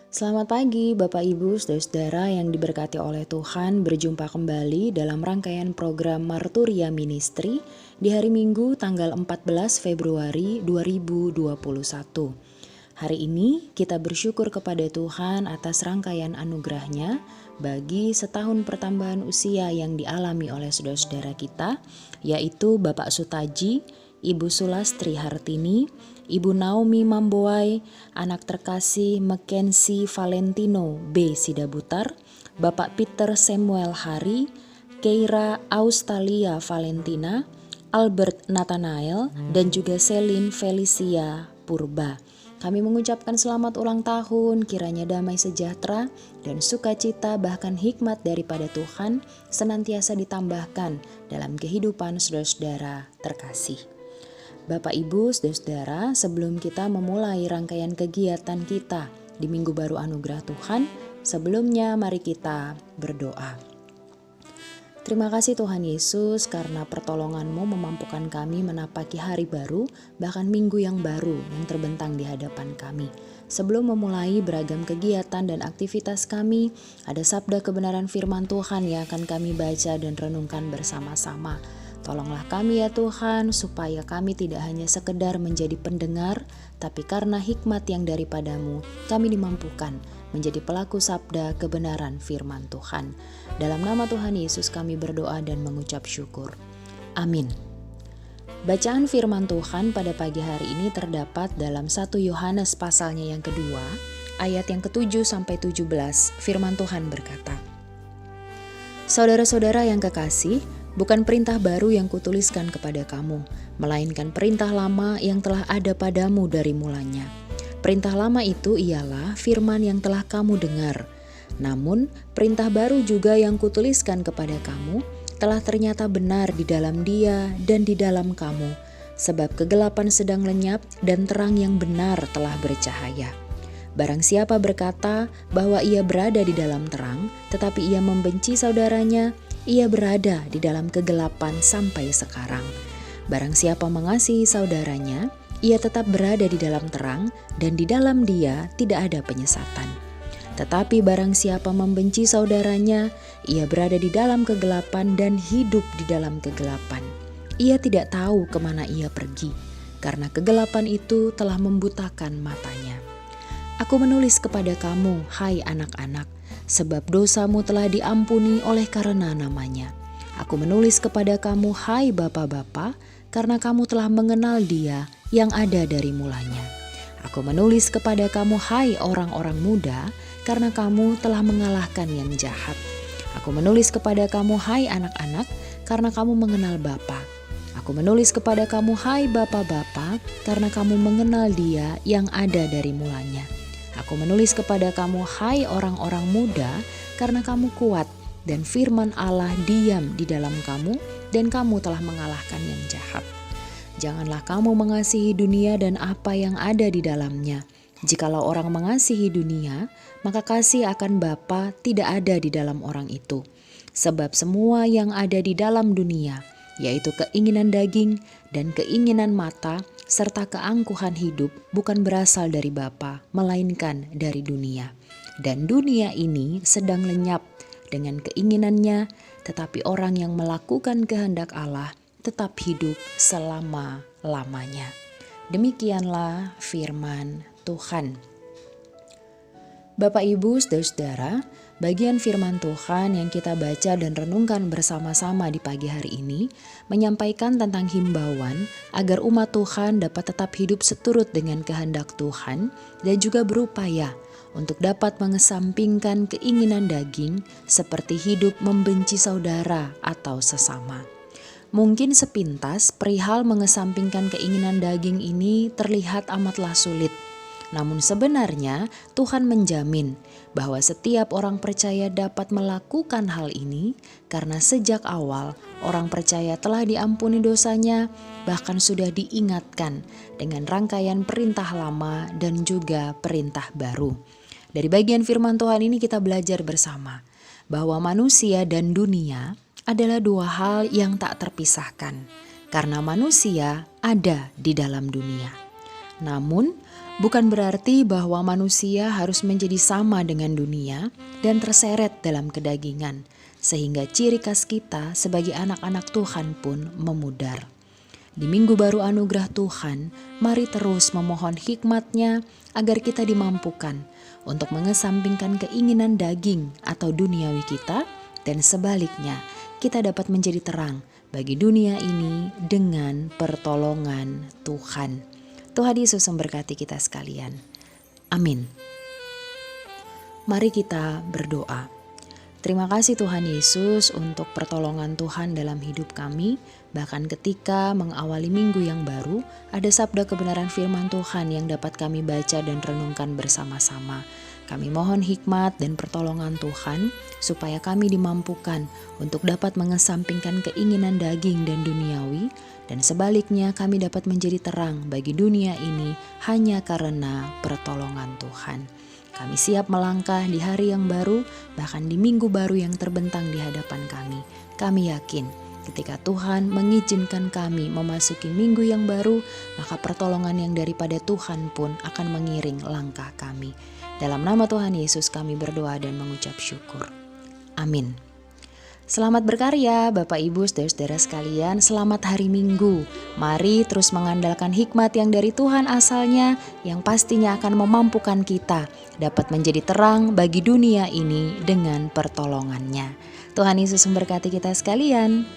Selamat pagi Bapak Ibu Saudara-saudara yang diberkati oleh Tuhan. Berjumpa kembali dalam rangkaian program Marturia Ministry di hari Minggu tanggal 14 Februari 2021. Hari ini kita bersyukur kepada Tuhan atas rangkaian anugerah-Nya bagi setahun pertambahan usia yang dialami oleh saudara-saudara kita, yaitu Bapak Sutaji, Ibu Sulastri Hartini, Ibu Naomi Mamboai, anak terkasih Mackenzie Valentino B. Sidabutar, Bapak Peter Samuel Hari, Keira Austalia Valentina, Albert Nathanael, dan juga Selin Felicia Purba. Kami mengucapkan selamat ulang tahun, kiranya damai sejahtera dan sukacita bahkan hikmat daripada Tuhan senantiasa ditambahkan dalam kehidupan saudara-saudara terkasih. Bapak Ibu saudara-saudara, sebelum kita memulai rangkaian kegiatan kita di Minggu Baru Anugerah Tuhan, sebelumnya mari kita berdoa. Terima kasih Tuhan Yesus karena pertolongan-Mu memampukan kami menapaki hari baru, bahkan minggu yang baru yang terbentang di hadapan kami. Sebelum memulai beragam kegiatan dan aktivitas kami, ada sabda kebenaran firman Tuhan yang akan kami baca dan renungkan bersama-sama. Tolonglah kami ya Tuhan, supaya kami tidak hanya sekedar menjadi pendengar, tapi karena hikmat yang daripada-Mu, kami dimampukan menjadi pelaku sabda kebenaran firman Tuhan. Dalam nama Tuhan Yesus kami berdoa dan mengucap syukur. Amin. Bacaan firman Tuhan pada pagi hari ini terdapat dalam 1 Yohanes pasalnya yang kedua, ayat yang ke-7 sampai 17. Firman Tuhan berkata, Saudara-saudara yang kekasih, bukan perintah baru yang kutuliskan kepada kamu, melainkan perintah lama yang telah ada padamu dari mulanya. Perintah lama itu ialah firman yang telah kamu dengar. Namun, perintah baru juga yang kutuliskan kepada kamu telah ternyata benar di dalam Dia dan di dalam kamu, sebab kegelapan sedang lenyap dan terang yang benar telah bercahaya. Barang siapa berkata bahwa ia berada di dalam terang, tetapi ia membenci saudaranya, ia berada di dalam kegelapan sampai sekarang. Barang siapa mengasihi saudaranya, ia tetap berada di dalam terang dan di dalam dia tidak ada penyesatan. Tetapi barang siapa membenci saudaranya, ia berada di dalam kegelapan dan hidup di dalam kegelapan. Ia tidak tahu kemana ia pergi, karena kegelapan itu telah membutakan matanya. Aku menulis kepada kamu, hai anak-anak, sebab dosamu telah diampuni oleh karena namanya. Aku menulis kepada kamu, hai bapa-bapa, karena kamu telah mengenal Dia yang ada dari mulanya. Aku menulis kepada kamu, hai orang-orang muda, karena kamu telah mengalahkan yang jahat. Aku menulis kepada kamu, hai anak-anak, karena kamu mengenal Bapa. Aku menulis kepada kamu, hai bapa-bapa, karena kamu mengenal Dia yang ada dari mulanya. Aku menulis kepada kamu, hai orang-orang muda, karena kamu kuat, dan firman Allah diam di dalam kamu, dan kamu telah mengalahkan yang jahat. Janganlah kamu mengasihi dunia dan apa yang ada di dalamnya. Jikalau orang mengasihi dunia, maka kasih akan Bapa tidak ada di dalam orang itu. Sebab semua yang ada di dalam dunia, yaitu keinginan daging dan keinginan mata, serta keangkuhan hidup, bukan berasal dari Bapa, melainkan dari dunia. Dan dunia ini sedang lenyap dengan keinginannya, tetapi orang yang melakukan kehendak Allah tetap hidup selama-lamanya. Demikianlah firman Tuhan. Bapak Ibu saudara-saudara, bagian firman Tuhan yang kita baca dan renungkan bersama-sama di pagi hari ini menyampaikan tentang himbauan agar umat Tuhan dapat tetap hidup seturut dengan kehendak Tuhan dan juga berupaya untuk dapat mengesampingkan keinginan daging seperti hidup membenci saudara atau sesama. Mungkin sepintas perihal mengesampingkan keinginan daging ini terlihat amatlah sulit. Namun sebenarnya Tuhan menjamin bahwa setiap orang percaya dapat melakukan hal ini karena sejak awal orang percaya telah diampuni dosanya, bahkan sudah diingatkan dengan rangkaian perintah lama dan juga perintah baru. Dari bagian firman Tuhan ini kita belajar bersama bahwa manusia dan dunia adalah dua hal yang tak terpisahkan karena manusia ada di dalam dunia. Namun Bukan berarti bahwa manusia harus menjadi sama dengan dunia dan terseret dalam kedagingan, sehingga ciri khas kita sebagai anak-anak Tuhan pun memudar. Di Minggu Baru Anugerah Tuhan, mari terus memohon hikmat-Nya agar kita dimampukan untuk mengesampingkan keinginan daging atau duniawi kita, dan sebaliknya kita dapat menjadi terang bagi dunia ini dengan pertolongan Tuhan. Tuhan Yesus memberkati kita sekalian. Amin. Mari kita berdoa. Terima kasih Tuhan Yesus untuk pertolongan Tuhan dalam hidup kami. Bahkan ketika mengawali minggu yang baru, ada sabda kebenaran firman Tuhan yang dapat kami baca dan renungkan bersama-sama. Kami mohon hikmat dan pertolongan Tuhan supaya kami dimampukan untuk dapat mengesampingkan keinginan daging dan duniawi, dan sebaliknya kami dapat menjadi terang bagi dunia ini hanya karena pertolongan Tuhan. Kami siap melangkah di hari yang baru, bahkan di minggu baru yang terbentang di hadapan kami. Kami yakin ketika Tuhan mengizinkan kami memasuki minggu yang baru, maka pertolongan yang daripada Tuhan pun akan mengiring langkah kami. Dalam nama Tuhan Yesus kami berdoa dan mengucap syukur. Amin. Selamat berkarya Bapak Ibu saudara-saudara sekalian, selamat hari Minggu. Mari terus mengandalkan hikmat yang dari Tuhan asalnya, yang pastinya akan memampukan kita dapat menjadi terang bagi dunia ini dengan pertolongannya. Tuhan Yesus memberkati kita sekalian.